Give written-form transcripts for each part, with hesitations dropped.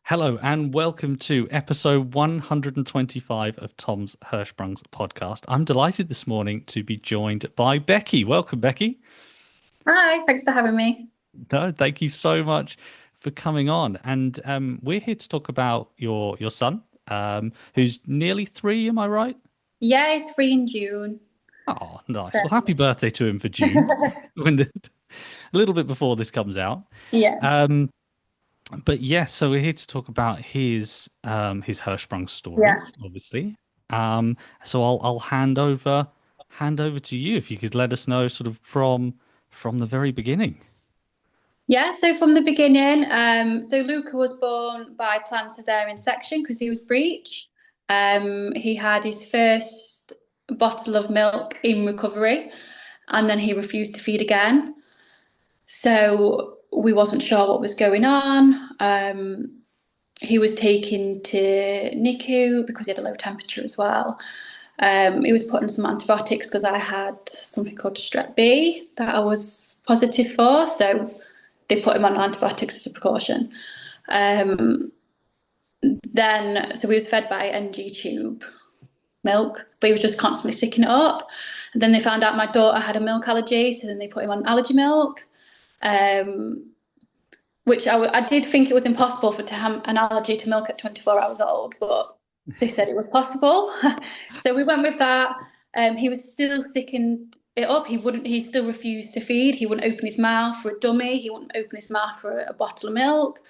Hello and welcome to episode 125 of Tom's Hirschsprung's podcast. I'm delighted this morning to be joined by Bekki. Welcome, Bekki. Hi, thanks for having me. No, thank you so much for coming on. And we're here to talk about your son, who's nearly 3. Am I right? Yeah, it's free in June. Oh, nice. Well, happy So- birthday to him for June, a little bit before this comes out. Yeah, Um, but yes, so we're here to talk about his Hirschsprung story, yeah. obviously. So I'll hand over to you if you could let us know sort of from the very beginning. Yeah, so from the beginning, so Luca was born by planned cesarean section because he was breech. He had his first bottle of milk in recovery, and then he refused to feed again. So we wasn't sure what was going on. He was taken to NICU because he had a low temperature as well. He was put on some antibiotics because I had something called strep B that I was positive for. So they put him on antibiotics as a precaution. Um, so he was fed by NG tube milk, but he was just constantly sicking it up. And then they found out my daughter had a milk allergy, so then they put him on allergy milk. Um, which I did think it was impossible for to have an allergy to milk at 24 hours old, but they said it was possible. So we went with that. He was still sticking it up. He still refused to feed. He wouldn't open his mouth for a dummy. He wouldn't open his mouth for a bottle of milk.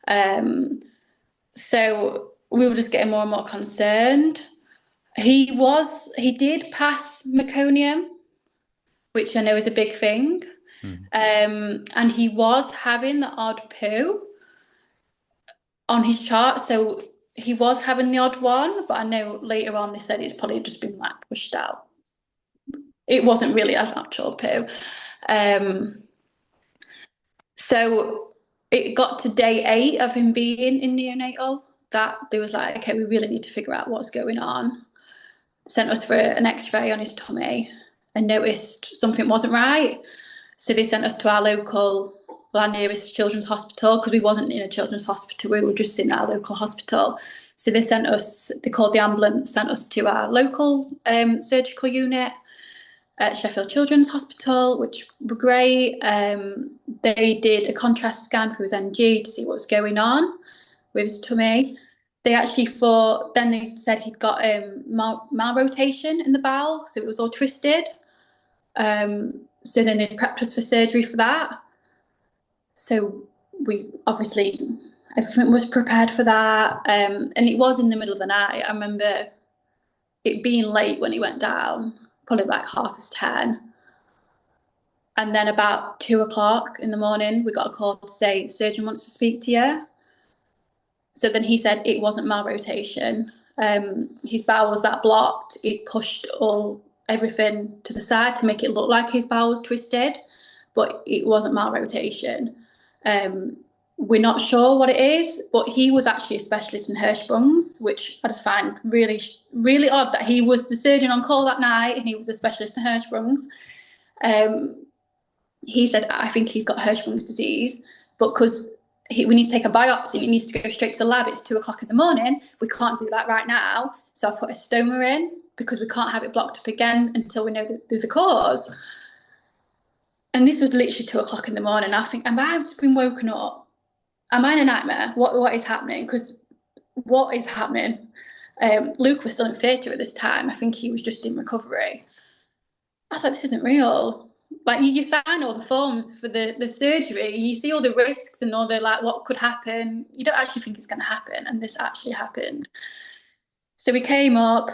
Um, so we were just getting more and more concerned. He did pass meconium, which I know is a big thing. Mm. And he was having the odd poo on his chart. So he was having the odd one, but I know later on they said it's probably just been like pushed out. It wasn't really an actual poo. Um, so it got to day 8 of him being in neonatal that they was like, okay, we really need to figure out what's going on. Sent us for an X-ray on his tummy and noticed something wasn't right. So they sent us to our nearest children's hospital because we wasn't in a children's hospital. We were just in our local hospital. So they called the ambulance, sent us to our local surgical unit at Sheffield Children's Hospital, which were great. They did a contrast scan for his NG to see what was going on with his tummy. Then they said he'd got malrotation in the bowel, so it was all twisted. So then they prepped us for surgery for that. So we obviously, everything was prepared for that. And it was in the middle of the night. I remember it being late when he went down, probably like 10:30. And then about 2 o'clock in the morning, we got a call to say the surgeon wants to speak to you. So then he said it wasn't malrotation. His bowel was that blocked. It pushed everything to the side to make it look like his bowel was twisted, but it wasn't malrotation. Um, we're not sure what it is, but he was actually a specialist in Hirschsprungs, which I just find really, really odd that he was the surgeon on call that night and he was a specialist in Hirschsprungs. Um, he said, I think he's got Hirschsprung's disease, but because we need to take a biopsy, he needs to go straight to the lab. It's 2 o'clock in the morning. We can't do that right now. So I've put a stoma in because we can't have it blocked up again until we know there's a cause. And this was literally 2 o'clock in the morning. I think, am I just been woken up? Am I in a nightmare? What is happening? Because what is happening? Luke was still in theatre at this time. I think he was just in recovery. I was like, this isn't real. Like you sign all the forms for the surgery, you see all the risks and all the like what could happen. You don't actually think it's going to happen, and this actually happened. So we came up.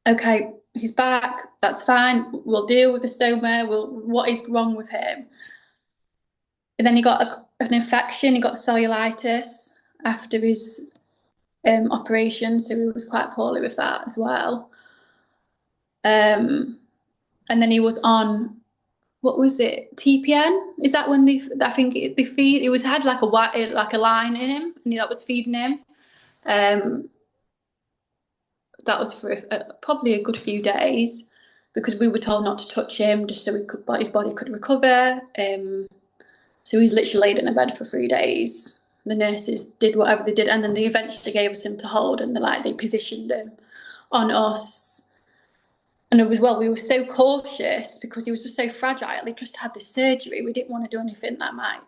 Okay, he's back. That's fine. We'll deal with the stoma. What is wrong with him? And then he got an infection. He got cellulitis after his operation, so he was quite poorly with that as well. Um, and then he was on what was it? TPN? Is that when I think they feed? It was had like a line in him, and that was feeding him. Um, that was for probably a good few days because we were told not to touch him just so his body could recover. So he's literally laid in a bed for 3 days. the nurses did whatever they did, and then they eventually gave us him to hold, and they positioned him on us. And it was, well, we were so cautious because he was just so fragile. He just had this surgery. We didn't want to do anything that might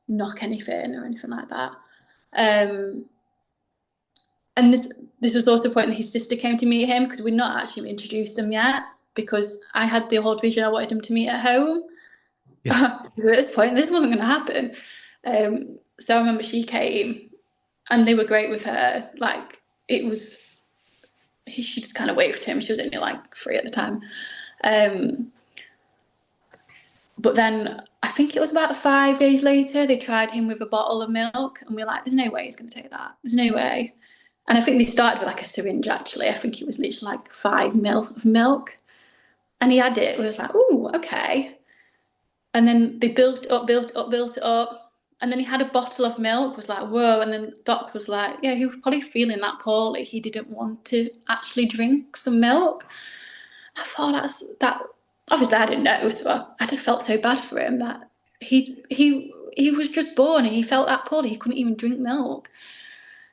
knock anything or anything like that. And this was also the point that his sister came to meet him, because we'd not actually introduced him yet, because I had the whole vision I wanted him to meet at home. Yeah. At this point, this wasn't going to happen. So I remember she came, and they were great with her. Like, it was, she just kind of waved to him. She was only like 3 at the time. But then I think it was about 5 days later, they tried him with a bottle of milk, and we were like, there's no way he's going to take that. There's no way. And I think they started with like a syringe, actually. I think it was literally like 5 ml of milk. And he had it. We was like, ooh, okay. And then they built it up. And then he had a bottle of milk, was like, whoa. And then the doctor was like, yeah, he was probably feeling that poorly. He didn't want to actually drink some milk. I thought that. Obviously, I didn't know, so I just felt so bad for him that he was just born and he felt that poorly. He couldn't even drink milk.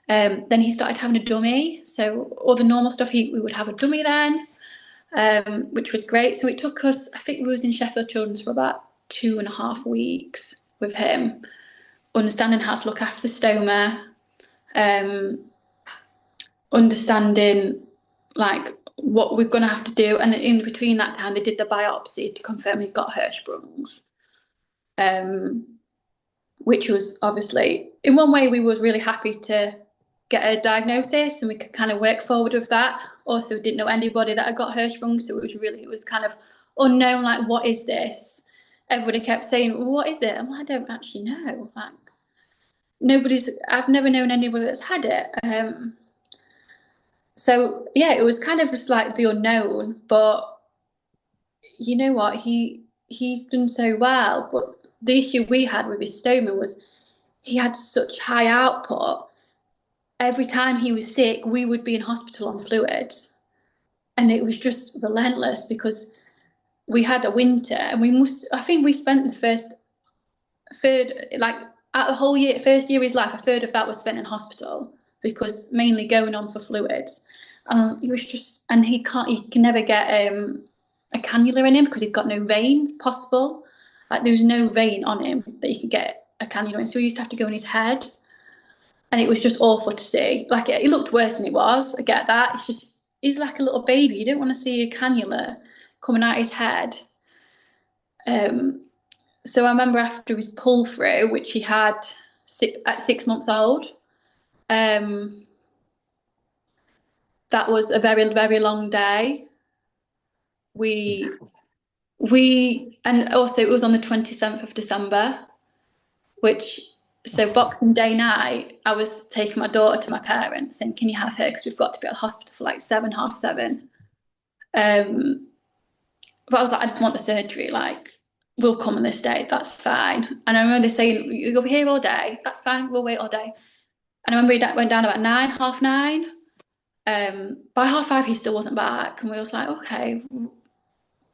Then he started having a dummy. So all the normal stuff, we would have a dummy then, which was great. So it took us, I think we was in Sheffield Children's for about 2.5 weeks with him, understanding how to look after the stoma, understanding like what we're going to have to do. And then in between that time, they did the biopsy to confirm he'd got Hirschsprungs, which was obviously, in one way, we was really happy to get a diagnosis and we could kind of work forward with that. Also, didn't know anybody that had got Hirschsprung, so it was kind of unknown, like, what is this? Everybody kept saying, well, what is it? And I don't actually know. Like, I've never known anybody that's had it. So yeah, it was kind of just like the unknown, but you know what? He's done so well, but the issue we had with his stoma was he had such high output. Every time he was sick, we would be in hospital on fluids. And it was just relentless because we had a winter and I think we spent the third, like, out the whole year, first year of his life, a third of that was spent in hospital because mainly going on for fluids. He was just, and he can never get a cannula in him because he's got no veins possible. Like, there was no vein on him that you could get a cannula in. So he used to have to go in his head. And it was just awful to see. Like, he looked worse than he was. I get that. He's like a little baby. You don't want to see a cannula coming out his head. So I remember after his pull through, which he had at 6 months old, that was a very, very long day. And also it was on the 27th of December, so Boxing Day night, I was taking my daughter to my parents saying, can you have her? Because we've got to be at the hospital for like 7, half 7. But I was like, I just want the surgery. Like, we'll come on this day. That's fine. And I remember saying, you'll be here all day. That's fine. We'll wait all day. And I remember he went down about 9, half 9. By half 5, he still wasn't back. And we was like, okay,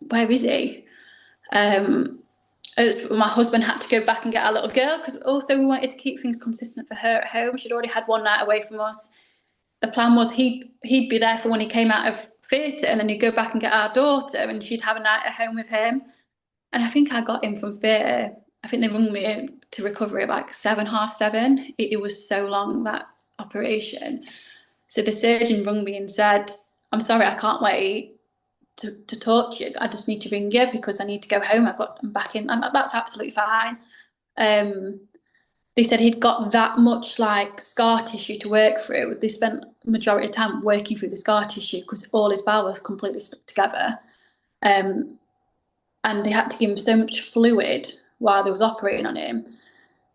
where is he? My husband had to go back and get our little girl because also we wanted to keep things consistent for her at home. She'd already had one night away from us. The plan was he'd be there for when he came out of theatre, and then he'd go back and get our daughter, and she'd have a night at home with him. And I think I got him from theatre. I think they rung me to recovery at like 7, half 7. It was so long, that operation. So the surgeon rung me and said, I'm sorry, I can't wait to talk to you. I just need to ring you because I need to go home. I'm back in. And that's absolutely fine. They said he'd got that much like scar tissue to work through. They spent the majority of the time working through the scar tissue because all his bowel was completely stuck together. And they had to give him so much fluid while they was operating on him.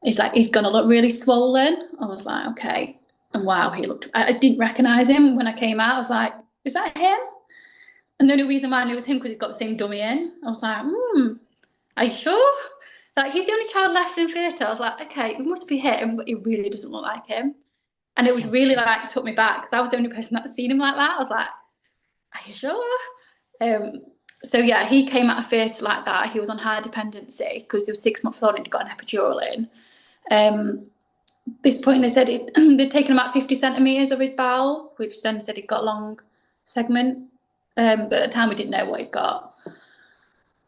It's like, he's going to look really swollen. I was like, okay. And wow, I didn't recognise him when I came out. I was like, is that him? And the only reason why I knew it was him because he's got the same dummy in. I was like, are you sure? Like, he's the only child left in theatre. I was like, okay, it must be him, but he really doesn't look like him. And it was really like, took me back. I was the only person that had seen him like that. I was like, are you sure? So yeah, he came out of theatre like that. He was on high dependency because he was 6 months old and he'd got an epidural in. this point they said they'd taken about 50 centimeters of his bowel, which then said he'd got long segment. But at the time we didn't know what he'd got.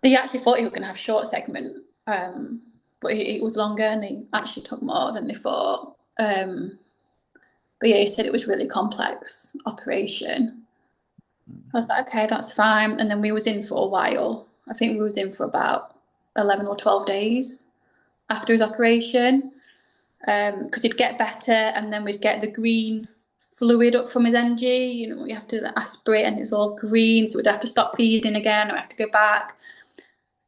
They actually thought he was going to have short segment, but it was longer, and he actually took more than they thought. But yeah, he said it was really complex operation. I was like, okay, that's fine. And then we was in for a while. I think we was in for about 11 or 12 days after his operation, because he'd get better, and then we'd get the green fluid up from his NG. You know, we have to aspirate, and it's all green, so we'd have to stop feeding again, or have to go back.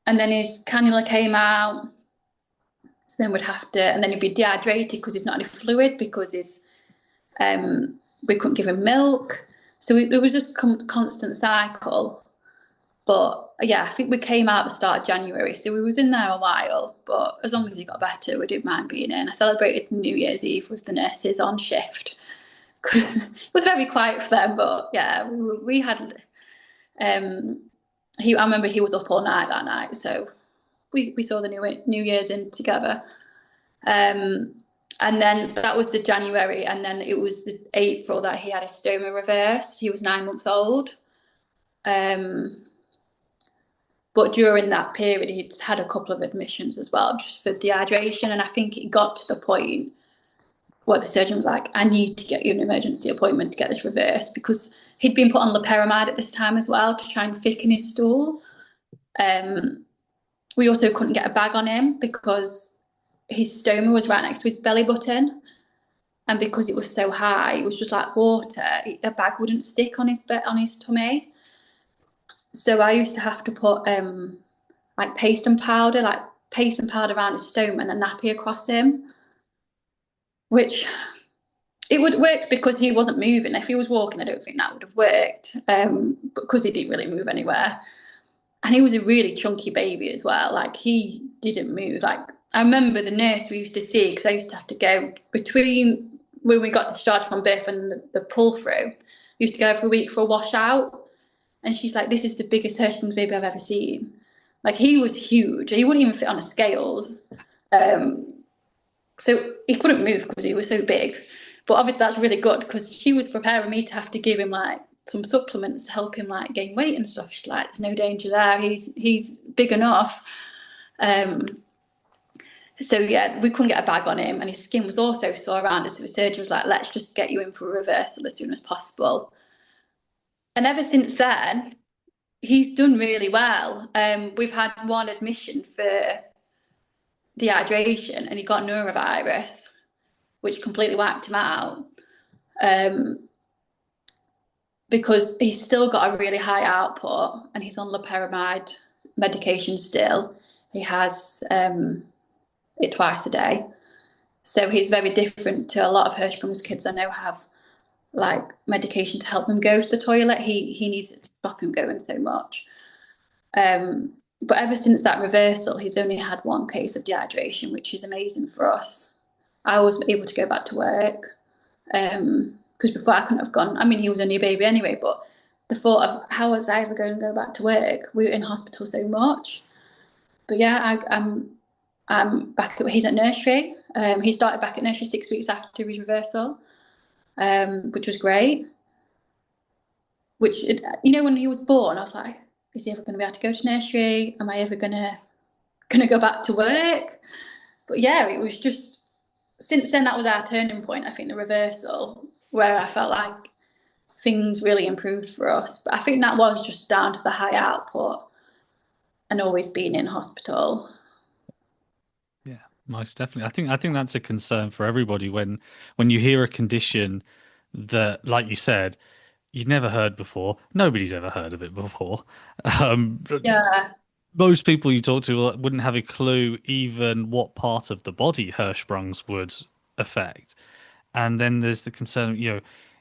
And then his cannula came out, so then we'd have to, and then he'd be dehydrated because he's not any fluid, because we couldn't give him milk. So it was just a constant cycle. But yeah, I think we came out the start of January, so we was in there a while. But as long as he got better, we didn't mind being in. I celebrated New Year's Eve with the nurses on shift. It was very quiet for them, but yeah, we had. I remember he was up all night that night, so we saw the New Year's in together. And then that was the January, and then it was the April that he had his stoma reversed. He was 9 months old. But during that period, he'd had a couple of admissions as well, just for dehydration. And I think it got to the point where the surgeon was like, I need to get you an emergency appointment to get this reversed, because he'd been put on loperamide at this time as well to try and thicken his stool. We also couldn't get a bag on him because his stoma was right next to his belly button, and because it was so high, it was just like water. A bag wouldn't stick on his tummy. So I used to have to put like paste and powder around his stoma and a nappy across him, which it would work because he wasn't moving. If he was walking, I don't think that would have worked, because he didn't really move anywhere. And he was a really chunky baby as well. Like, he didn't move. Like, I remember the nurse we used to see, because I used to have to go between when we got discharged from birth and the pull through. We used to go every week for a washout. And she's like, this is the biggest Hirschsprung's baby I've ever seen. Like, he was huge. He wouldn't even fit on the scales. So he couldn't move because he was so big. But obviously that's really good, because she was preparing me to have to give him like some supplements to help him like gain weight and stuff. She's like, there's no danger there. He's big enough. So yeah, we couldn't get a bag on him, and his skin was also sore around us. So the surgeon was like, let's just get you in for a reversal as soon as possible. And ever since then, he's done really well. We've had one admission for dehydration, and he got norovirus, which completely wiped him out. Because he's still got a really high output, and he's on loperamide medication still. He has it twice a day. So he's very different to a lot of Hirschsprung's kids I know have like medication to help them go to the toilet. He needs it to stop him going so much. But ever since that reversal, he's only had one case of dehydration, which is amazing for us. I was able to go back to work, because before I couldn't have gone. I mean, he was only a baby anyway, but the thought of how was I ever going to go back to work? We were in hospital so much. But yeah, I'm back. He's at nursery. He started back at nursery 6 weeks after his reversal, which was great. When he was born, I was like, is he ever going to be able to go to nursery? Am I ever going to go back to work? But yeah, it was just, since then, that was our turning point, I think, the reversal, where I felt like things really improved for us. But I think that was just down to the high output and always being in hospital. Yeah, most definitely. I think that's a concern for everybody when you hear a condition that, like you said, you've never heard before. Nobody's ever heard of it before. But Yeah, most people you talk to wouldn't have a clue even what part of the body Hirschsprung's would affect. And then there's the concern,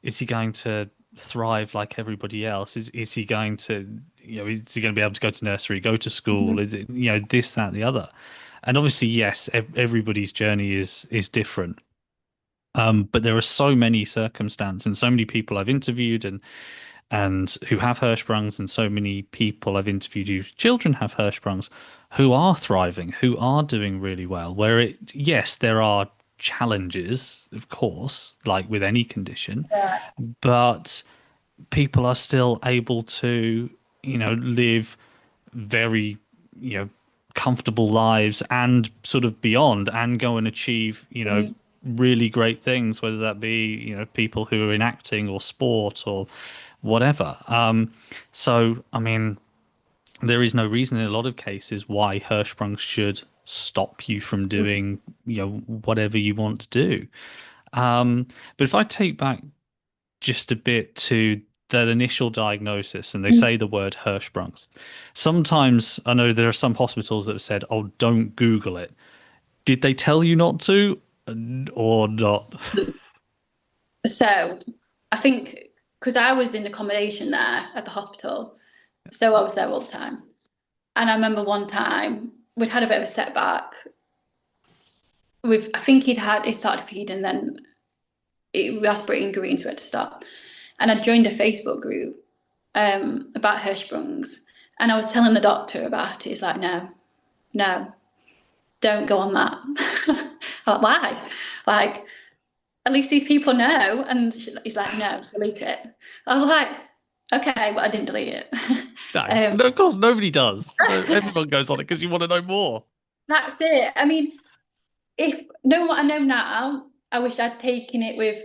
is he going to thrive like everybody else? Is he going to, is he going to be able to go to nursery, go to school? mm-hmm. Is it, this, that, and the other? And obviously, yes, everybody's journey is different. But there are so many circumstances and so many people I've interviewed and who have Hirschsprungs, and so many people I've interviewed whose children have Hirschsprungs, who are thriving, who are doing really well. Yes, there are challenges, of course, like with any condition, Yeah. but people are still able to, live very, you know, comfortable lives and sort of beyond and go and achieve, Mm. really great things, whether that be, people who are in acting or sport or whatever. So, I mean, there is no reason in a lot of cases why Hirschsprung should stop you from doing, whatever you want to do. But if I take back just a bit to that initial diagnosis and they Mm. say the word Hirschsprungs. Sometimes I know there are some hospitals that have said, oh, don't Google it. Did they tell you not to or not? So I think because I was in accommodation there at the hospital, so I was there all the time. And I remember one time we'd had a bit of a setback. I think he started feeding, then we aspirating green, so we had to stop. And I joined a Facebook group about Hirschsprungs, and I was telling the doctor about it. He's like, no, no, don't go on that. I'm like, why? Like, at least these people know. And he's like, no, delete it. I was like, okay, but I didn't delete it. No, um, no, of course, nobody does. No, everyone goes on it because you want to know more. that's it. I mean, if knowing what I know now, I wish I'd taken it with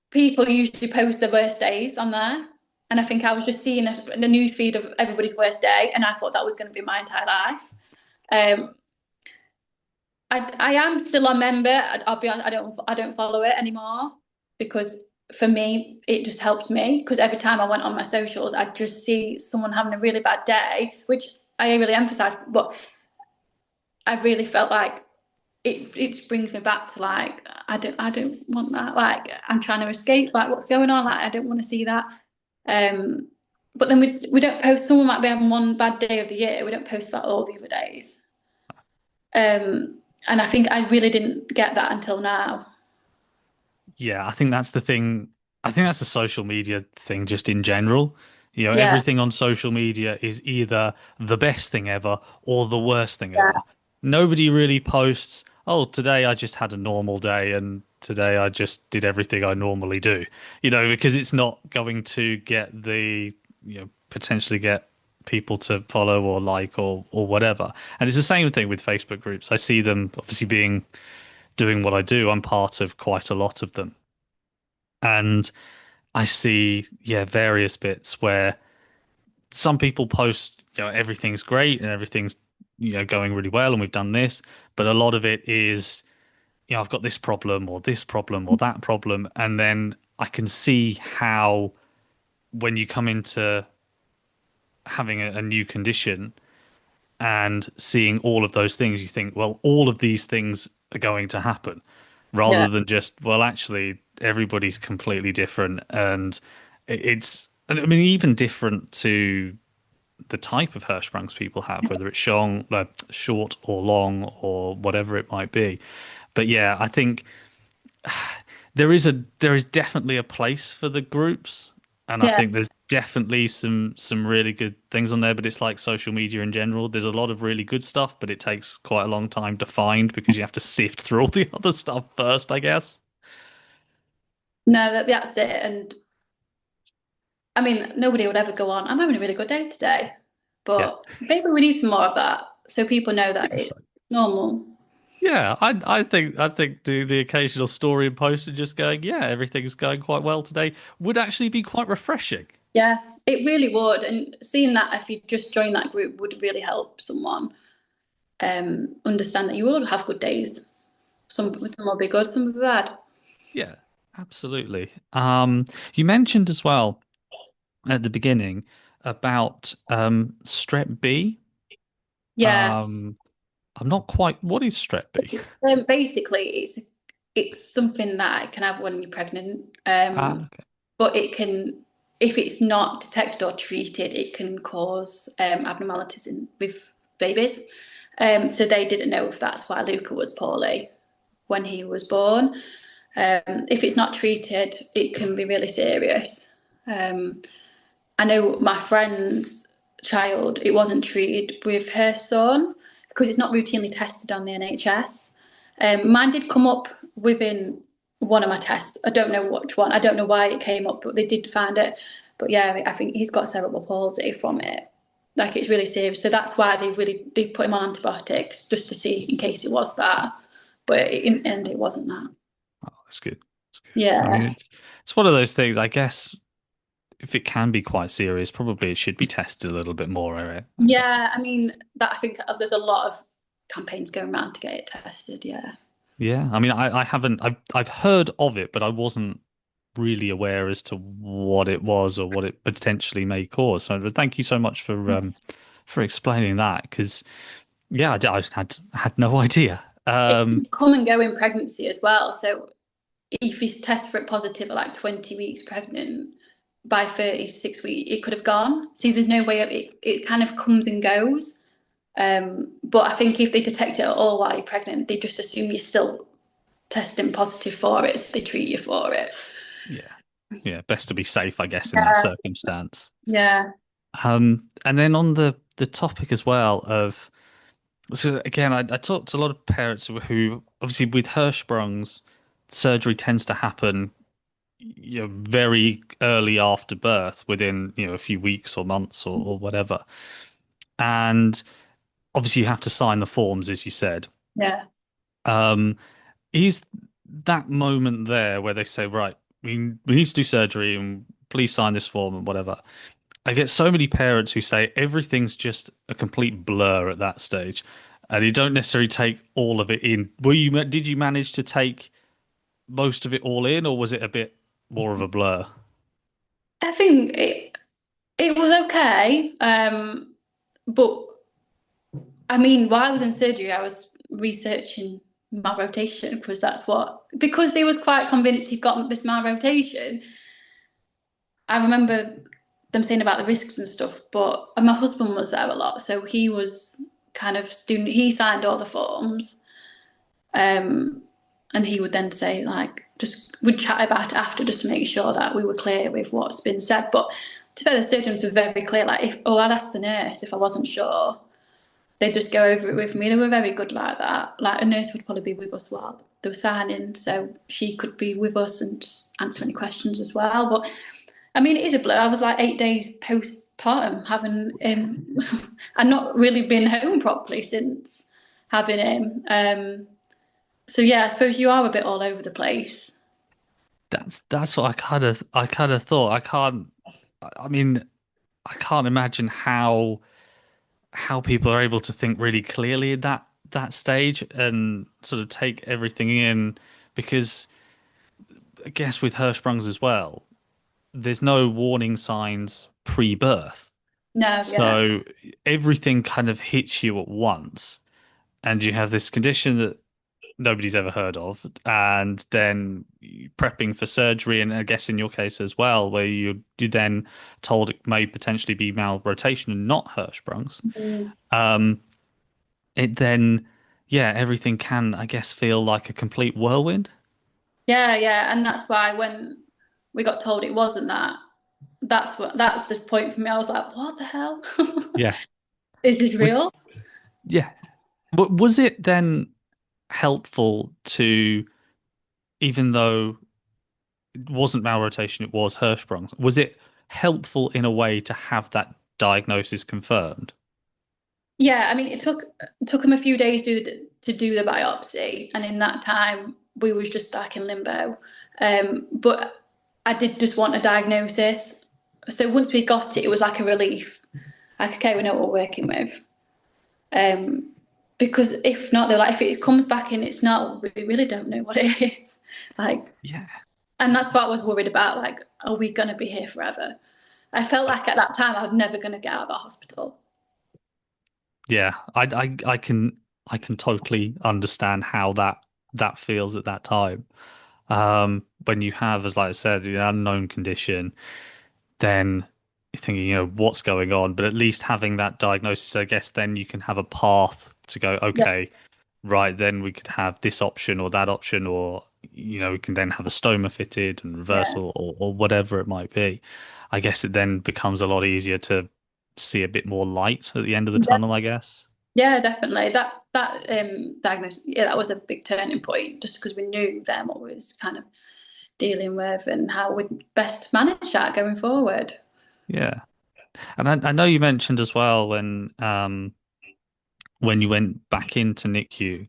people usually post their worst days on there. And I think I was just seeing the news feed of everybody's worst day, and I thought that was going to be my entire life. Um, I am still a member. Will be honest, I don't follow it anymore because for me it just helps me because every time I went on my socials, I'd just see someone having a really bad day, which I really emphasize. But I really felt like it brings me back to like I don't want that. Like I'm trying to escape. Like what's going on? Like I don't want to see that. Um, but then we don't post. Someone might be having one bad day of the year. We don't post that all the other days. And I think I really didn't get that until now. Yeah, I think that's the thing. I think that's the social media thing just in general. Yeah, Everything on social media is either the best thing ever or the worst thing yeah, ever. Nobody really posts, oh, today I just had a normal day and today I just did everything I normally do, because it's not going to get potentially get people to follow or like or whatever. And it's the same thing with Facebook groups. I see them obviously doing what I do. I'm part of quite a lot of them. And I see, yeah, various bits where some people post, everything's great and everything's, going really well and we've done this, but a lot of it is, I've got this problem or that problem. And then I can see how when you come into having a new condition and seeing all of those things, you think, well, all of these things are going to happen yeah, rather than just, well, actually, everybody's completely different. And I mean, even different to the type of Hirschsprungs people have, whether it's short or long or whatever it might be. But yeah, I think there is definitely a place for the groups, and I yeah. think there's definitely some really good things on there. But it's like social media in general. There's a lot of really good stuff, but it takes quite a long time to find because you have to sift through all the other stuff first, I guess. No, that's it. And I mean, nobody would ever go on. I'm having a really good day today, Yeah, but maybe we need some more of that so people know I that think it's so. normal. Yeah, I think do the occasional story and post and just going, yeah, everything's going quite well today would actually be quite refreshing. Yeah, it really would. And seeing that if you just join that group would really help someone understand that you will have good days. Some will be good, some will be bad. Yeah, absolutely. You mentioned as well at the beginning about strep B. Yeah. Um, I'm not quite. What is strep B? Basically, it's something that can have when you're pregnant. Okay. But it can, if it's not detected or treated, it can cause abnormalities with babies. So they didn't know if that's why Luca was poorly when he was born. If it's not treated, it can be really serious. Um, I know my friend's child, it wasn't treated with her son because it's not routinely tested on the NHS. Mine did come up within one of my tests. I don't know which one. I don't know why it came up, but they did find it. But yeah, I think he's got cerebral palsy from it. Like it's really serious. So that's why they put him on antibiotics just to see in case it was that. But in the end, it wasn't that. Oh, that's good. That's good. I mean, Yeah. it's one of those things. I guess if it can be quite serious, probably it should be tested a little bit more. I guess. Yeah, I mean that I think there's a lot of campaigns going around to get it tested. Yeah. Yeah, I mean, I haven't. I've heard of it, but I wasn't really aware as to what it was or what it potentially may cause. So thank you so much for explaining that because yeah, I had no idea. It can come and go in pregnancy as well. So if you test for it positive at like 20 weeks pregnant, by 36 weeks, it could have gone. See, there's no way of it, it kind of comes and goes. But I think if they detect it at all while you're pregnant, they just assume you're still testing positive for it, so they treat you for it. Yeah, yeah, best to be safe, I guess, in that Yeah. circumstance. Yeah. And then on the topic as well of so again, I talked to a lot of parents who obviously with Hirschsprung's surgery tends to happen very early after birth, within a few weeks or months or whatever. And obviously, you have to sign the forms, as you said. Yeah. Um, is that moment there where they say, right, we need to do surgery and please sign this form and whatever. I get so many parents who say everything's just a complete blur at that stage, and you don't necessarily take all of it in. Did you manage to take most of it all in, or was it a bit more of a blur? I think it was okay. But I mean, while I was in surgery, I was researching malrotation because because they was quite convinced he'd got this malrotation. I remember them saying about the risks and stuff, but my husband was there a lot, so he was kind of doing. He signed all the forms, um, and he would then say like, just we'd chat about it after just to make sure that we were clear with what's been said. But to be fair, the surgeons were very clear. Like, I'd ask the nurse if I wasn't sure, they'd just go over it with me. They were very good like that. Like a nurse would probably be with us while they were signing, so she could be with us and just answer any questions as well. But I mean, it is a blur. I was like 8 days postpartum having him. I'd not really been home properly since having him. So yeah, I suppose you are a bit all over the place. That's what I kind of thought. I mean, I can't imagine how people are able to think really clearly at that stage and sort of take everything in because I guess with Hirschsprung's as well, there's no warning signs pre-birth. No, yeah, So everything kind of hits you at once and you have this condition that nobody's ever heard of, and then prepping for surgery, and I guess in your case as well, where you then told it may potentially be malrotation and not Hirschsprung's. mm. Um, it then, yeah, everything can, I guess, feel like a complete whirlwind. Yeah, yeah, and that's why when we got told it wasn't that, that's the point for me. I was like, what the hell? Yeah. Is this Was real? yeah. Was it then helpful to, even though it wasn't malrotation, it was Hirschsprung's, was it helpful in a way to have that diagnosis confirmed? Yeah, I mean, it took him a few days to do the biopsy, and in that time we was just stuck in limbo. But I did just want a diagnosis. So once we got it, it was like a relief. Like, okay, we know what we're working with. Um, because if not, they're like, if it comes back and it's not, we really don't know what it is. Like, Yeah. and that's what I was worried about. Like, are we gonna be here forever? I felt like at that time I was never gonna get out of the hospital. Yeah, I can totally understand how that feels at that time. When you have, as like I said, an unknown condition, then you're thinking, what's going on, but at least having that diagnosis, I guess then you can have a path to go, Yeah, okay, right, then we could have this option or that option, or we can then have a stoma fitted and yeah. reversal or whatever it might be. I guess it then becomes a lot easier to see a bit more light at the end of the tunnel, I guess. Yeah, definitely. That diagnosis, yeah, that was a big turning point, just because we knew then what we was kind of dealing with and how we'd best manage that going forward. Yeah. And I know you mentioned as well when you went back into NICU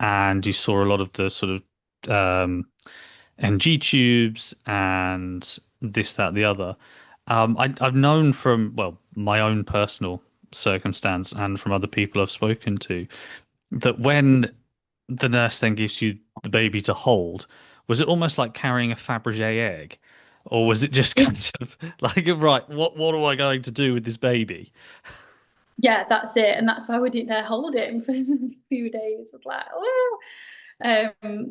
and you saw a lot of the sort of NG tubes and this, that, the other. I've known from, well, my own personal circumstance and from other people I've spoken to that when the nurse then gives you the baby to hold, was it almost like carrying a Fabergé egg? Or was it just Yeah, kind of like, right, what am I going to do with this baby? yeah, that's it, and that's why we didn't dare hold him for a few days. I was like, oh.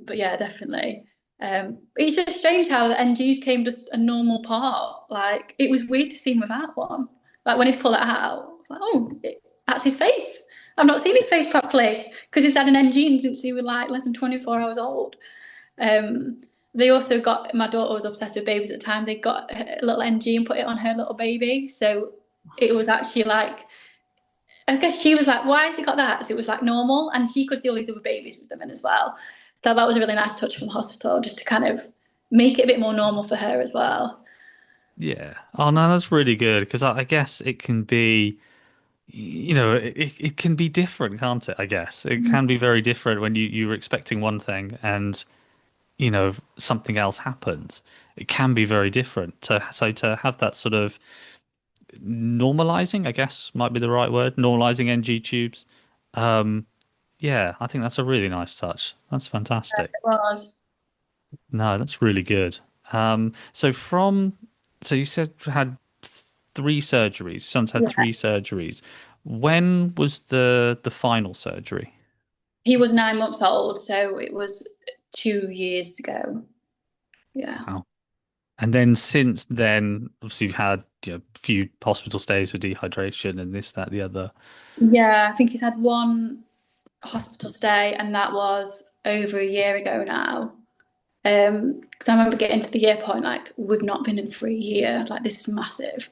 But yeah, definitely. It's just strange how the NGs came just a normal part. Like it was weird to see him without one. Like when he'd pull it out, like, oh, that's his face. I've not seen his face properly because he's had an NG since he was like less than 24 hours old. Um, they also got my daughter was obsessed with babies at the time. They got a little NG and put it on her little baby, so it was actually like I guess she was like, why has he got that? So it was like normal. And she could see all these other babies with them in as well. So that was a really nice touch from the hospital, just to kind of make it a bit more normal for her as well. Yeah. Oh no, that's really good because I guess it can be, it can be different, can't it? I guess it can be very different when you're expecting one thing and something else happens. It can be very different. So to have that sort of normalizing, I guess might be the right word, normalizing NG tubes. Um, yeah, I think that's a really nice touch. That's fantastic. It was. No, that's really good. So you said you had three surgeries. Son's had Yeah. three surgeries. When was the final surgery? He was 9 months old, so it was 2 years ago. Yeah. Wow. And then since then, obviously you've had a few hospital stays for dehydration and this, that, the other. Yeah, I think he's had one hospital stay, and that was over a year ago now. Because I remember getting to the year point, like, we've not been in for a year. Like, this is massive.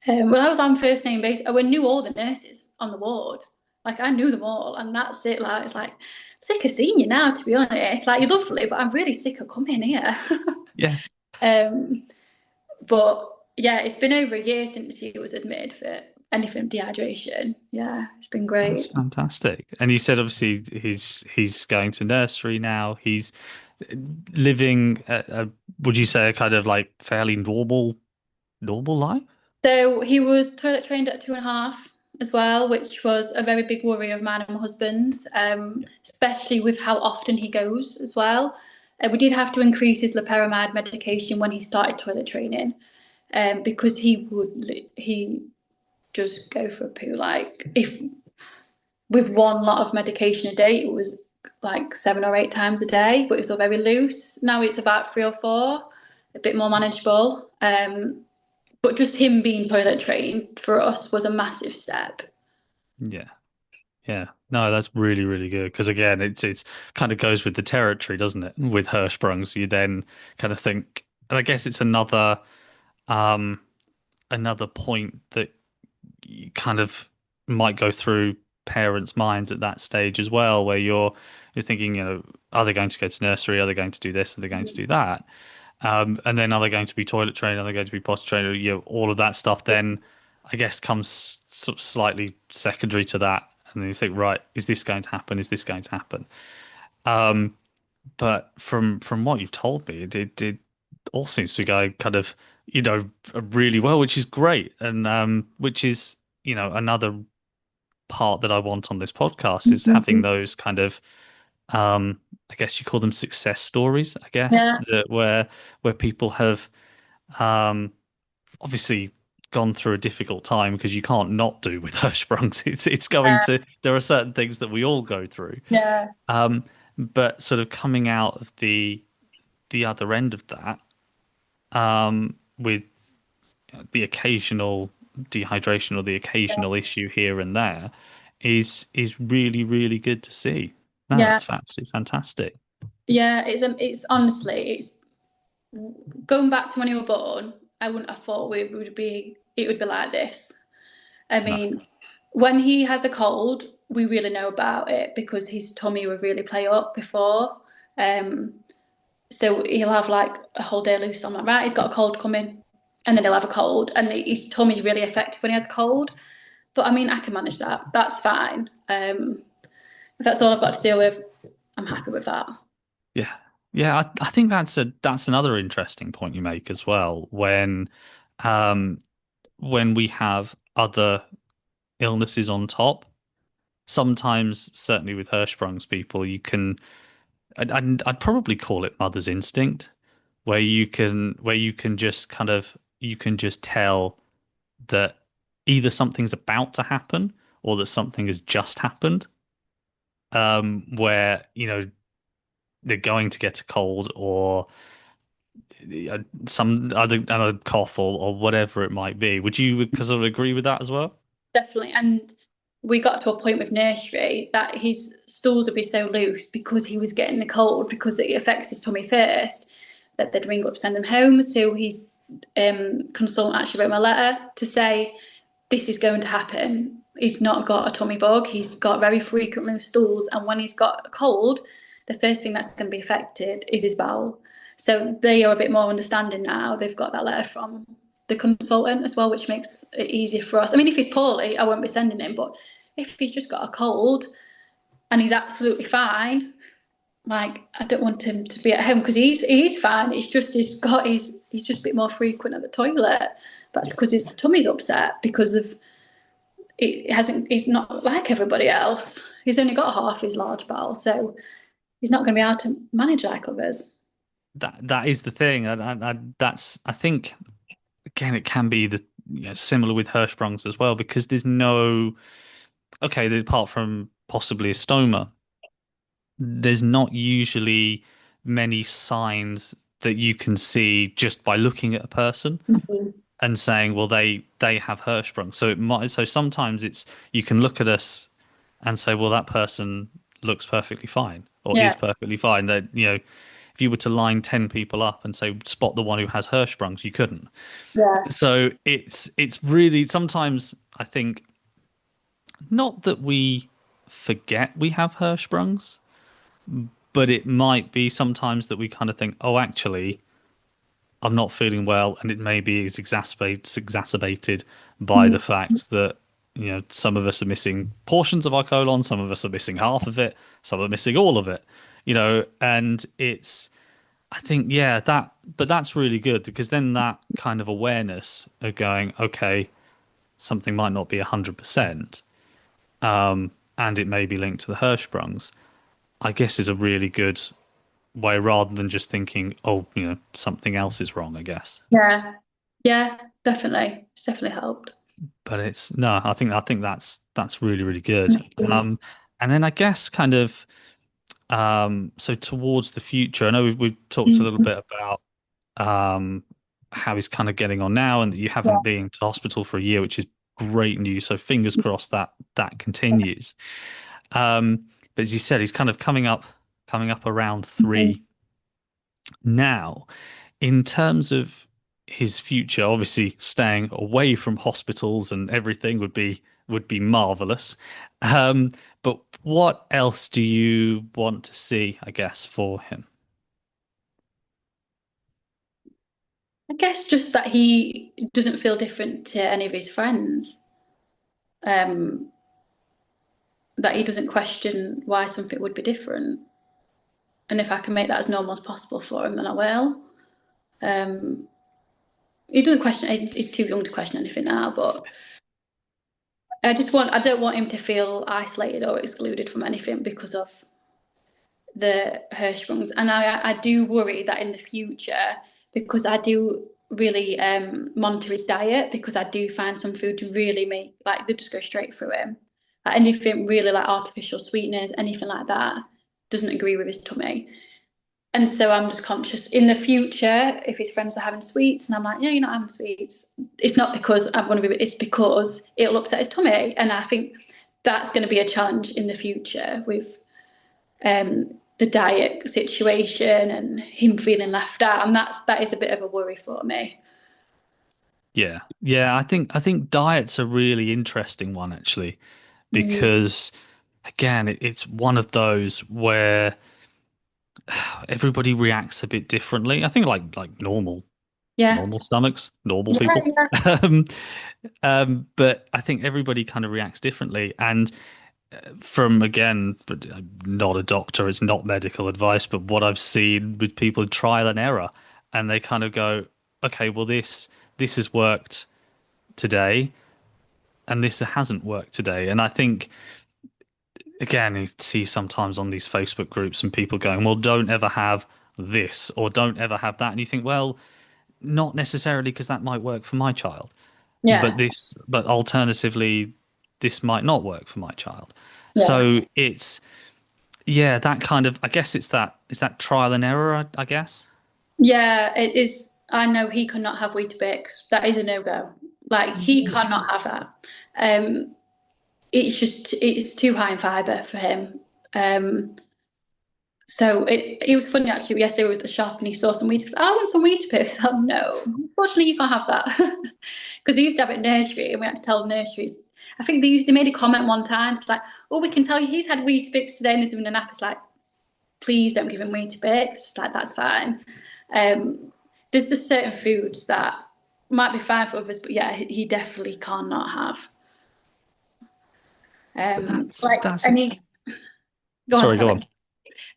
Well, I was on first name basis. I knew all the nurses on the ward. Like I knew them all, and that's it. Like it's like I'm sick of seeing you now. To be honest, like you're lovely, but I'm really sick of coming here. Yeah, um, but yeah, it's been over a year since he was admitted for anything dehydration. Yeah, it's been that's great. fantastic. And you said obviously he's going to nursery now. He's living would you say a kind of like fairly normal life? So he was toilet trained at 2.5 as well, which was a very big worry of mine and my husband's, especially with how often he goes as well. We did have to increase his loperamide medication when he started toilet training, because he just go for a poo. Like if with one lot of medication a day, it was like 7 or 8 times a day, but it was all very loose. Now it's about 3 or 4, a bit more manageable. But just him being toilet trained for us was a massive step. Yeah. Yeah. No, that's really, really good. Because again, it's kind of goes with the territory, doesn't it? With Hirschsprungs, you then kind of think, and I guess it's um another point that you kind of might go through parents' minds at that stage as well, where you're thinking, are they going to go to nursery? Are they going to do this? Are they going to do that? And then are they going to be toilet trained? Are they going to be potty trained? All of that stuff then I guess comes sort of slightly secondary to that. And then you think, right, is this going to happen? Is this going to happen? Um, but from what you've told me, it all seems to be going kind of, really well, which is great. And which is, another part that I want on this podcast is having Mhm. those kind of I guess you call them success stories, I guess, Yeah, that where people have um, obviously gone through a difficult time because you can't not do with Hirschsprungs. It's going to there are certain things that we all go through. yeah, Um, but sort of coming out of the other end of that, with the occasional dehydration or the occasional issue here and there is really, really good to see. No, yeah, that's absolutely fantastic. yeah. It's honestly, it's going back to when you were born. I wouldn't have thought it would be like this. I No. mean, When he has a cold, we really know about it because his tummy would really play up before. Um, so he'll have like a whole day loose on that, right? He's got a cold coming, and then he'll have a cold, and his tummy's really affected when he has a cold. But I mean, I can manage that. That's fine. If that's all I've got to deal with, I'm happy with that. Yeah. Yeah, I think that's another interesting point you make as well um when we have other illnesses on top. Sometimes, certainly with Hirschsprung's people, you can I'd probably call it mother's instinct, where you can just you can just tell that either something's about to happen or that something has just happened. Where, they're going to get a cold or some other cough or whatever it might be. Would you sort of agree with that as well? Definitely. And we got to a point with nursery that his stools would be so loose because he was getting the cold because it affects his tummy first that they'd ring up, send him home. So his consultant actually wrote him a letter to say this is going to happen. He's not got a tummy bug. He's got very frequent loose stools, and when he's got a cold, the first thing that's going to be affected is his bowel. So they are a bit more understanding now. They've got that letter from the consultant as well, which makes it easier for us. I mean, if he's poorly, I won't be sending him, but if he's just got a cold and he's absolutely fine, like I don't want him to be at home because he's fine. It's just he's just a bit more frequent at the toilet. That's because his tummy's upset because of it hasn't. He's not like everybody else. He's only got half his large bowel, so he's not going to be able to manage like others. That is the thing. I think again it can be similar with Hirschsprung's as well because there's no apart from possibly a stoma, there's not usually many signs that you can see just by looking at a person Mhm. and saying, well, they have Hirschsprung. So sometimes it's you can look at us and say, well, that person looks perfectly fine or is Yeah, perfectly fine. That if you were to line 10 people up and say spot the one who has Hirschsprungs, you couldn't. yeah, So it's really sometimes I think not that we forget we have Hirschsprungs, but it might be sometimes that we kind of think, oh, actually, I'm not feeling well, and it maybe is exacerbated by mm, the fact that some of us are missing portions of our colon, some of us are missing half of it, some are missing all of it, and it's I think but that's really good because then that kind of awareness of going, okay, something might not be 100%, and it may be linked to the Hirschsprungs, I guess is a really good way rather than just thinking, oh, something else is wrong, I guess. yeah, yeah. Definitely, it's definitely helped. But it's no, I think that's really, really good. And then I guess kind of so towards the future, I know we've talked a little Mm, bit about how he's kind of getting on now and that you haven't yeah. been to hospital for a year, which is great news. So fingers crossed that continues. But as you said, he's kind of coming up around Mhm. 3 now. In terms of his future, obviously staying away from hospitals and everything would be marvelous. Um, but what else do you want to see, I guess, for him? I guess just that he doesn't feel different to any of his friends. Um, that he doesn't question why something would be different. And if I can make that as normal as possible for him, then I will. Um, he doesn't question. He's too young to question anything now, but I don't want him to feel isolated or excluded from anything because of the Hirschsprungs. And I do worry that in the future, because I do really monitor his diet, because I do find some foods really make, like, they just go straight through him. Like anything really like artificial sweeteners, anything like that, doesn't agree with his tummy. And so I'm just conscious in the future if his friends are having sweets and I'm like, no, you're not having sweets. It's not because I want to be, it's because it'll upset his tummy. And I think that's going to be a challenge in the future with the diet situation and him feeling left out. And that is a bit of a worry for me. Yeah. Yeah, I think diet's a really interesting one actually, Mm. because again, it's one of those where everybody reacts a bit differently. I think like Yeah, normal stomachs, normal yeah, people. yeah, Um, but I think everybody kind of reacts differently. And from again, but I'm not a doctor, it's not medical advice, but what I've seen with people trial and error, and they kind of go, okay, well this has worked today, and this hasn't worked today. And I think again, you see sometimes on these Facebook groups and people going, well, don't ever have this or don't ever have that, and you think, well, not necessarily because that might work for my child, yeah, but alternatively, this might not work for my child. yeah. So it's yeah, that kind of I guess it's that trial and error, I guess. Yeah, it is. I know he cannot have Weetabix. That is a no-go. Like he cannot have that. Um, it's too high in fibre for him. Um, so it was funny actually. Yesterday we were at the shop and he saw some Weetabix. I want some Weetabix. Oh no, unfortunately you can't have that because he used to have it in nursery and we had to tell nursery. I think they made a comment one time. It's like, oh, we can tell you he's had Weetabix today and he's having a nap. It's like, please don't give him Weetabix. It's like that's fine. Um, there's just certain foods that might be fine for others, but yeah, he definitely cannot have. But Like that's any, go on, sorry, go sorry.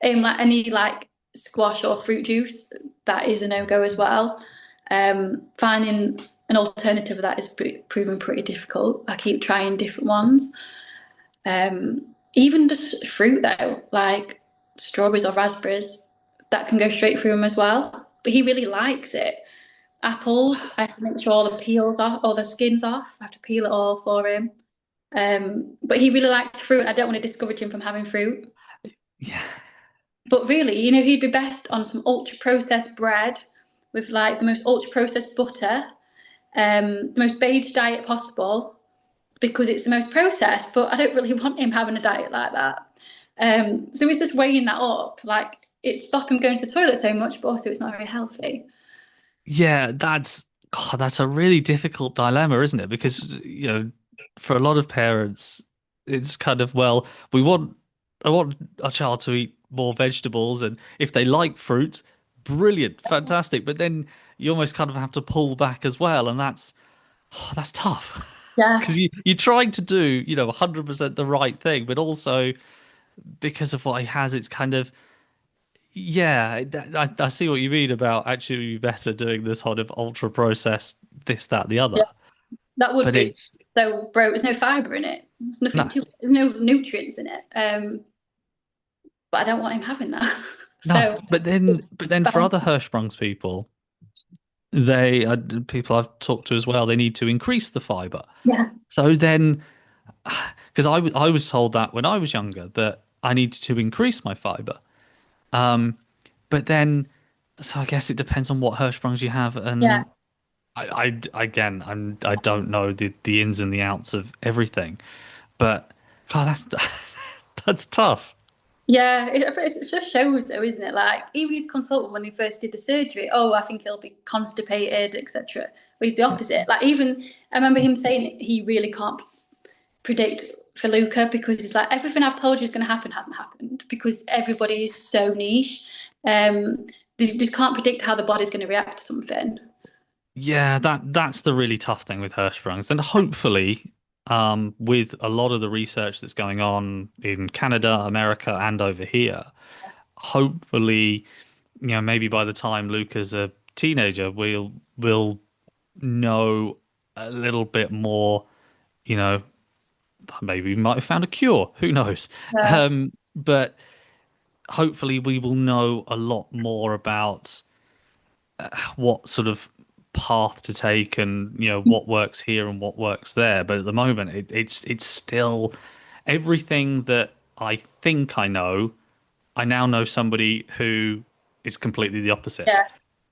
on. Like any like squash or fruit juice, that is a no go as well. Finding an alternative of that is proven pretty difficult. I keep trying different ones. Even just fruit though, like strawberries or raspberries, that can go straight through him as well. But he really likes it. Apples, I have to make sure all the peels off, all the skins off. I have to peel it all for him. But he really likes fruit. I don't want to discourage him from having fruit. Yeah. But really, he'd be best on some ultra processed bread with like the most ultra processed butter, the most beige diet possible because it's the most processed. But I don't really want him having a diet like that. So he's just weighing that up. Like it stopped him going to the toilet so much, but also it's not very healthy. Yeah, that's a really difficult dilemma, isn't it? Because, for a lot of parents, it's kind of, well, I want our child to eat more vegetables, and if they like fruit, brilliant, fantastic. But then you almost kind of have to pull back as well, and that's tough. Yeah, Because you're trying to do, 100% the right thing, but also because of what he has, it's kind of yeah, I see what you mean about actually be better doing this sort of ultra processed this, that, the yeah, other. that would But be. it's So, bro, there's no fibre in it. There's nothing no, to it. There's no nutrients in it. But I don't want him having that. no. So But then for other balance. Hirschsprung's people, people I've talked to as well, they need to increase the fiber. Yeah, So then, because I was told that when I was younger that I needed to increase my fiber. Um, but then, so I guess it depends on what Hirschsprungs you have, yeah, and again, I don't know the ins and the outs of everything. But God, that's that's tough. yeah. It just shows, though, isn't it? Like even his consultant when he first did the surgery. Oh, I think he'll be constipated, etc. But he's the opposite. Like even I remember him saying he really can't predict for Luca because he's like everything I've told you is going to happen hasn't happened because everybody is so niche. They just can't predict how the body's going to react to something. Yeah, that's the really tough thing with Hirschsprungs, and hopefully, with a lot of the research that's going on in Canada, America, and over here, hopefully, maybe by the time Luca's a teenager, we'll know a little bit more. You know, maybe we might have found a cure. Who knows? Yeah, But hopefully, we will know a lot more about what sort of path to take and what works here and what works there. But at the moment, it's still everything that I think I know. I now know somebody who is completely the opposite. yeah,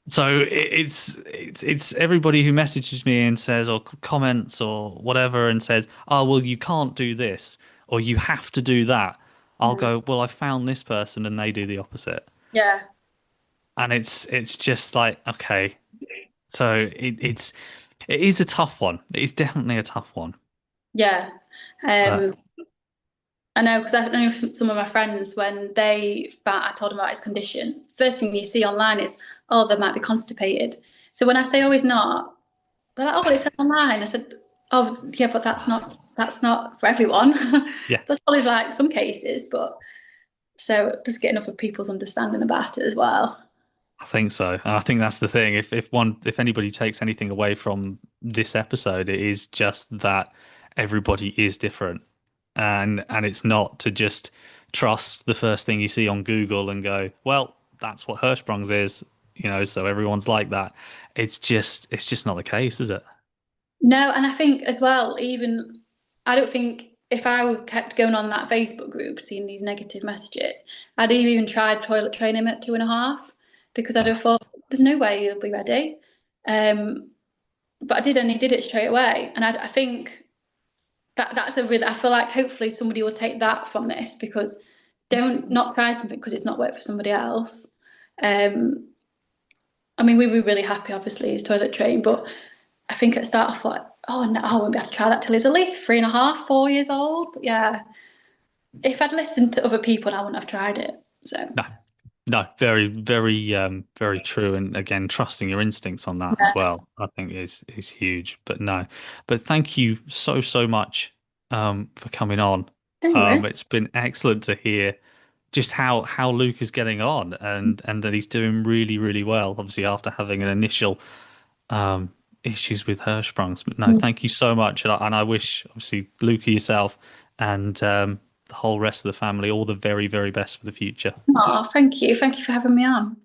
So it's everybody who messages me and says or comments or whatever and says, "Oh, well, you can't do this or you have to do that." I'll yeah, go, "Well, I found this person and they do the opposite." yeah. And it's just like, okay, so it's It is a tough one. It is definitely a tough one. Yeah. But Um, I know because I know some of my friends when they found I told them about his condition. First thing you see online is, oh, they might be constipated. So when I say, oh, he's not, they're like, oh, but it says online. I said, oh, yeah, but that's not for everyone. yeah, That's probably like some cases, but so just getting other people's understanding about it as well. I think so. And I think that's the thing. If anybody takes anything away from this episode, it is just that everybody is different. And it's not to just trust the first thing you see on Google and go, well, that's what Hirschsprung's is, so everyone's like that. It's just not the case, is it? No, and I think as well, even I don't think if I kept going on that Facebook group seeing these negative messages, I'd have even tried toilet train him at 2.5 because I'd Oh, have thought there's no way he'll be ready. Um, but I did, and he did it straight away. And I think that's a really, I feel like hopefully somebody will take that from this because don't not try something because it's not worked for somebody else. Um, I mean, we were really happy, obviously, his toilet train, but I think at the start I thought, oh no, I won't be able to try that till he's at least 3.5, 4 years old. But yeah, if I'd listened to other people, I wouldn't have tried it. So no, no, very, very, very true. And again, trusting your instincts on that as yeah, well, I think is huge. But no, but thank you so, so much for coming on. no worries. It's been excellent to hear just how Luke is getting on and that he's doing really, really well, obviously after having an initial um issues with Hirschsprungs. But no, thank you so much. And I wish obviously Luke, yourself, and the whole rest of the family all the very, very best for the future. Oh, thank you. Thank you for having me on.